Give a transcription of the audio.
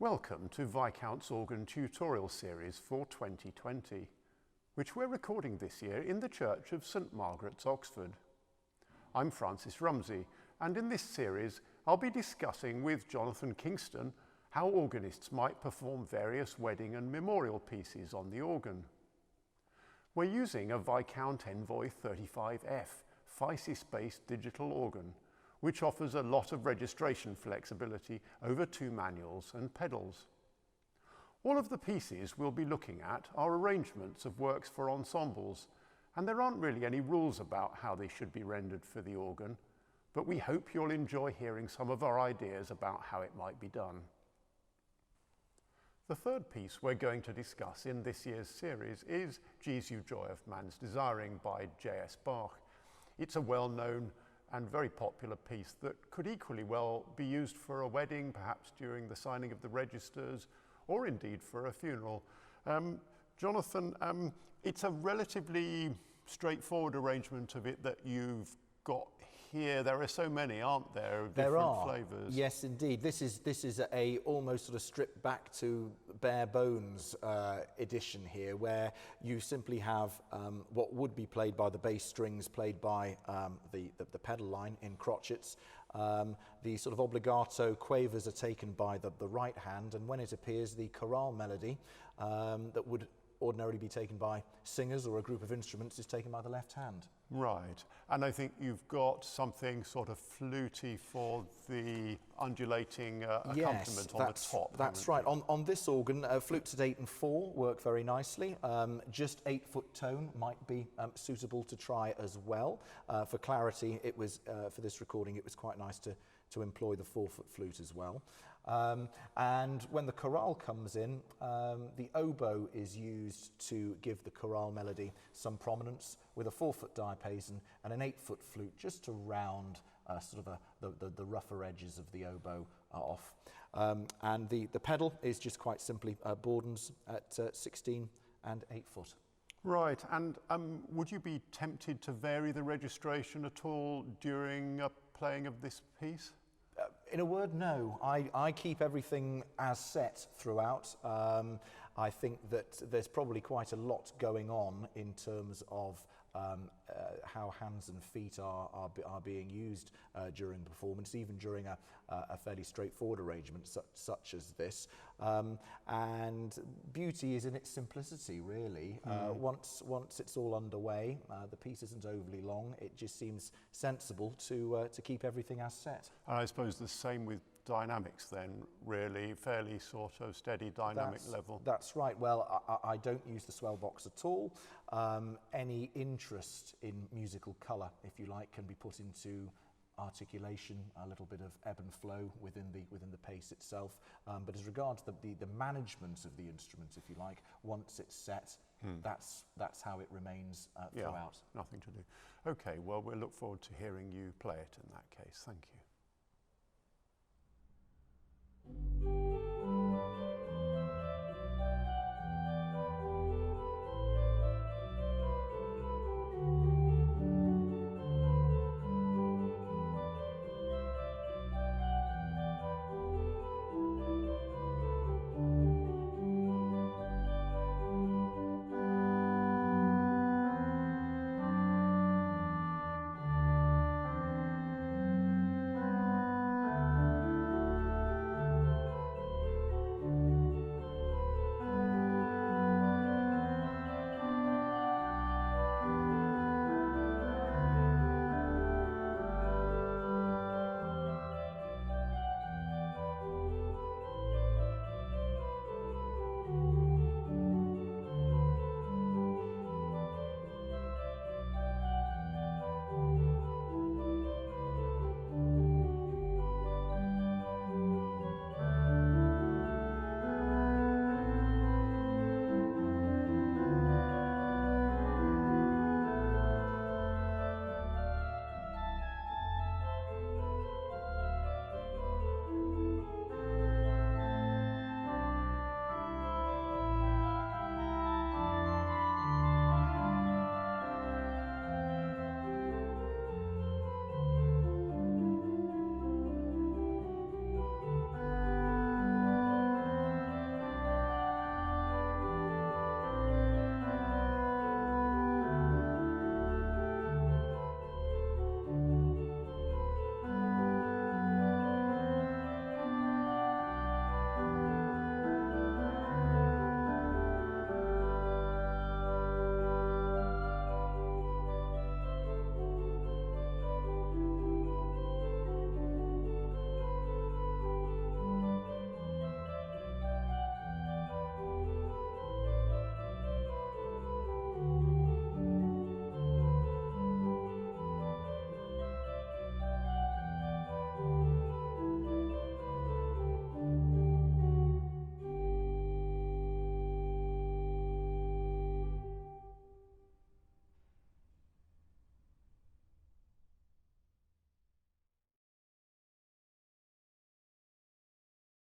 Welcome to Viscount's organ tutorial series for 2020, which we're recording this year in the Church of St Margaret's, Oxford. I'm Francis Rumsey, and in this series I'll be discussing with Jonathan Kingston how organists might perform various wedding and memorial pieces on the organ. We're using a Viscount Envoy 35F physis-based digital organ, which offers a lot of registration flexibility over 2 manuals and pedals. All of the pieces we'll be looking at are arrangements of works for ensembles, and there aren't really any rules about how they should be rendered for the organ, but we hope you'll enjoy hearing some of our ideas about how it might be done. The third piece we're going to discuss in this year's series is Jesu, Joy of Man's Desiring by J.S. Bach. It's a well-known and very popular piece that could equally well be used for a wedding, perhaps during the signing of the registers, or indeed for a funeral. Jonathan, it's a relatively straightforward arrangement of it that you've got here. There are so many, aren't there, of different flavours? Yes, indeed. This is a almost sort of stripped back to bare bones edition here, where you simply have what would be played by the bass strings, played by the pedal line in crotchets. The sort of obligato quavers are taken by the right hand, and when it appears, the chorale melody that would ordinarily be taken by singers or a group of instruments is taken by the left hand. Right, and I think you've got something sort of fluty for the undulating accompaniment on the top. That's right. On this organ, flutes at 8 and 4 work very nicely. Just 8-foot tone might be suitable to try as well. For clarity, it was for this recording, it was quite nice to employ the 4-foot flute as well. And when the chorale comes in, the oboe is used to give the chorale melody some prominence, with a 4-foot diapason and an 8-foot flute just to round sort of the rougher edges of the oboe off. And the pedal is just quite simply Bordens at 16 and 8 foot. Right, and would you be tempted to vary the registration at all during playing of this piece? In a word, no. I keep everything as set throughout. I think that there's probably quite a lot going on in terms of how hands and feet are being used during the performance, even during a fairly straightforward arrangement such as this. And beauty is in its simplicity, really. Once it's all underway, the piece isn't overly long. It just seems sensible to keep everything as set. And I suppose the same with dynamics then, really, fairly sort of steady dynamic level. That's right. Well, I don't use the swell box at all. Any interest in musical colour, if you like, can be put into articulation, a little bit of ebb and flow within the pace itself. But as regards the management of the instrument, if you like, once it's set, that's how it remains throughout. Yeah, nothing to do. Okay, well, we'll look forward to hearing you play it in that case. Thank you.